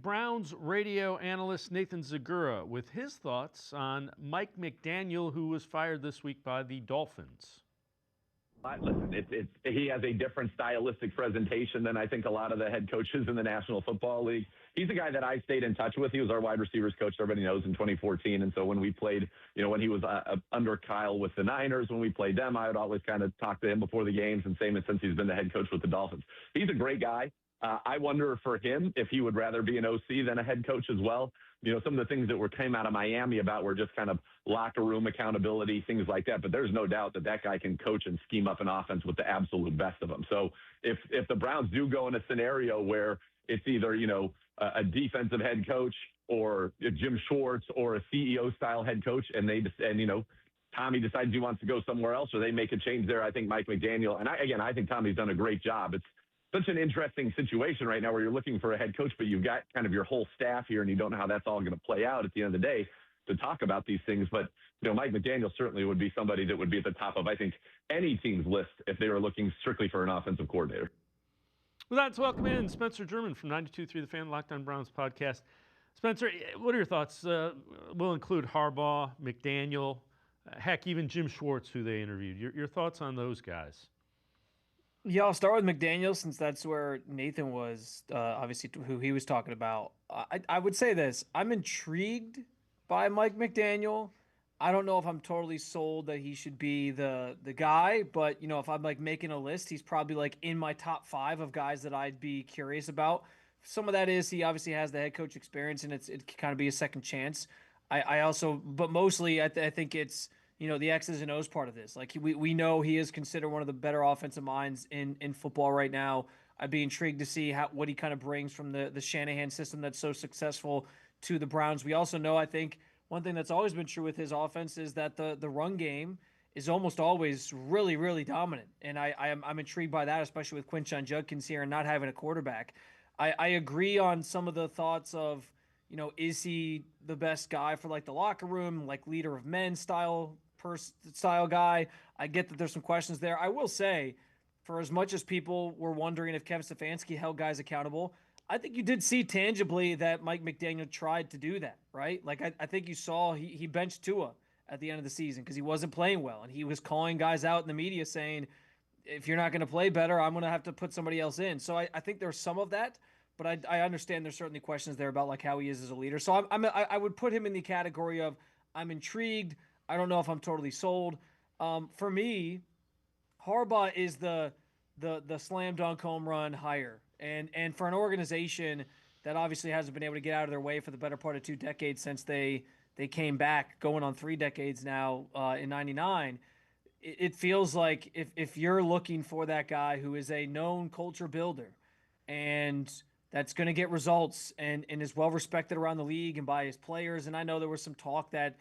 Browns radio analyst Nathan Zegura with his thoughts on Mike McDaniel, who was fired this week by the Dolphins. Listen, he has a different stylistic presentation than I think a lot of the head coaches in the National Football League. He's a guy that I stayed in touch with. He was our wide receivers coach, everybody knows, in 2014. And so when we played, when he was under Kyle with the Niners, when we played them, I would always kind of talk to him before the games, and same since he's been the head coach with the Dolphins. He's a great guy. I wonder for him if he would rather be an OC than a head coach as well. Some of the things that came out of Miami about were just kind of locker room accountability, things like that. But there's no doubt that guy can coach and scheme up an offense with the absolute best of them. So if the Browns do go in a scenario where it's either, a defensive head coach or Jim Schwartz or a CEO style head coach, and Tommy decides he wants to go somewhere else, or they make a change there, I think Mike McDaniel, and I think Tommy's done a great job. It's such an interesting situation right now where you're looking for a head coach, but you've got kind of your whole staff here and you don't know how that's all going to play out at the end of the day to talk about these things. But, Mike McDaniel certainly would be somebody that would be at the top of, I think, any team's list if they were looking strictly for an offensive coordinator. Well, let's welcome in Spencer German from 92.3 The Fan, Locked On Browns podcast. Spencer, what are your thoughts? We'll include Harbaugh, McDaniel, heck, even Jim Schwartz, who they interviewed. Your thoughts on those guys? Yeah, I'll start with McDaniel since that's where Nathan was, obviously, who he was talking about. I would say this. I'm intrigued by Mike McDaniel. I don't know if I'm totally sold that he should be the guy, but, if I'm, making a list, he's probably, in my top 5 of guys that I'd be curious about. Some of that is he obviously has the head coach experience, and it can kind of be a second chance. I also, but mostly I think it's, the X's and O's part of this. We know he is considered one of the better offensive minds in football right now. I'd be intrigued to see what he kind of brings from the Shanahan system that's so successful to the Browns. We also know, I think, one thing that's always been true with his offense is that the run game is almost always really, really dominant. And I'm intrigued by that, especially with Quinshon Judkins here and not having a quarterback. I agree on some of the thoughts of, is he the best guy for the locker room, leader of men style guy. I get that there's some questions there. I will say, for as much as people were wondering if Kevin Stefanski held guys accountable, I think you did see tangibly that Mike McDaniel tried to do that, right? I think you saw he benched Tua at the end of the season because he wasn't playing well, and he was calling guys out in the media saying, if you're not going to play better, I'm going to have to put somebody else in. So I think there's some of that, but I understand there's certainly questions there about how he is as a leader. So I would put him in the category of I'm intrigued. I don't know if I'm totally sold. For me, Harbaugh is the slam dunk home run hire. And for an organization that obviously hasn't been able to get out of their way for the better part of 2 decades since they came back, going on 3 decades now in 99, it feels like if you're looking for that guy who is a known culture builder and that's going to get results and is well respected around the league and by his players, and I know there was some talk that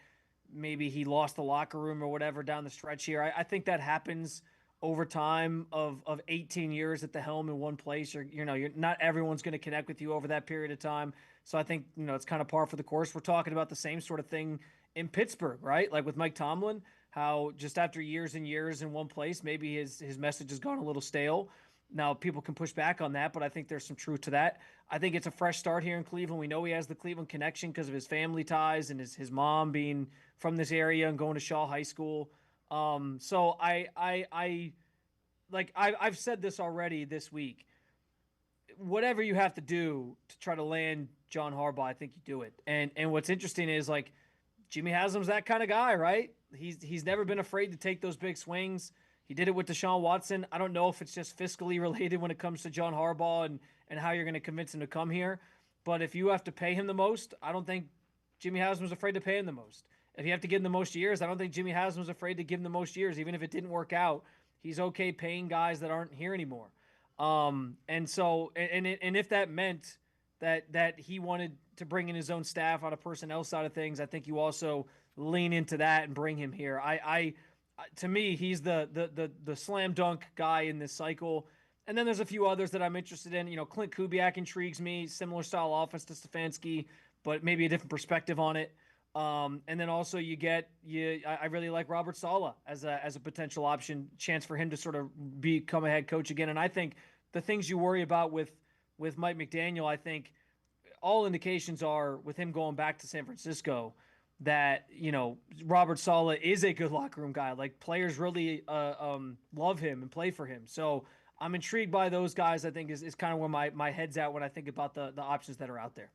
maybe he lost the locker room or whatever down the stretch here. I think that happens over time of 18 years at the helm in one place. You're not everyone's going to connect with you over that period of time. So I think, it's kind of par for the course. We're talking about the same sort of thing in Pittsburgh, right? With Mike Tomlin, how just after years and years in one place, maybe his message has gone a little stale. Now, people can push back on that, but I think there's some truth to that. I think it's a fresh start here in Cleveland. We know he has the Cleveland connection because of his family ties and his mom being from this area and going to Shaw High School. So I've said this already this week. Whatever you have to do to try to land John Harbaugh, I think you do it. And what's interesting is Jimmy Haslam's that kind of guy, right? He's never been afraid to take those big swings. He did it with Deshaun Watson. I don't know if it's just fiscally related when it comes to John Harbaugh and how you're going to convince him to come here. But if you have to pay him the most, I don't think Jimmy Haslam's afraid to pay him the most. If you have to give him the most years, I don't think Jimmy Haslam's afraid to give him the most years. Even if it didn't work out, he's okay paying guys that aren't here anymore. And if that meant that he wanted to bring in his own staff on a personnel side of things, I think you also lean into that and bring him here. To me, he's the slam dunk guy in this cycle. And then there's a few others that I'm interested in. Clint Kubiak intrigues me, similar style offense to Stefanski, but maybe a different perspective on it. And then also I really like Robert Saleh as a potential option, chance for him to sort of become a head coach again. And I think the things you worry about with Mike McDaniel, I think all indications are with him going back to San Francisco that, Robert Saleh is a good locker room guy. Like, players really love him and play for him. So I'm intrigued by those guys. I think is kind of where my head's at when I think about the options that are out there.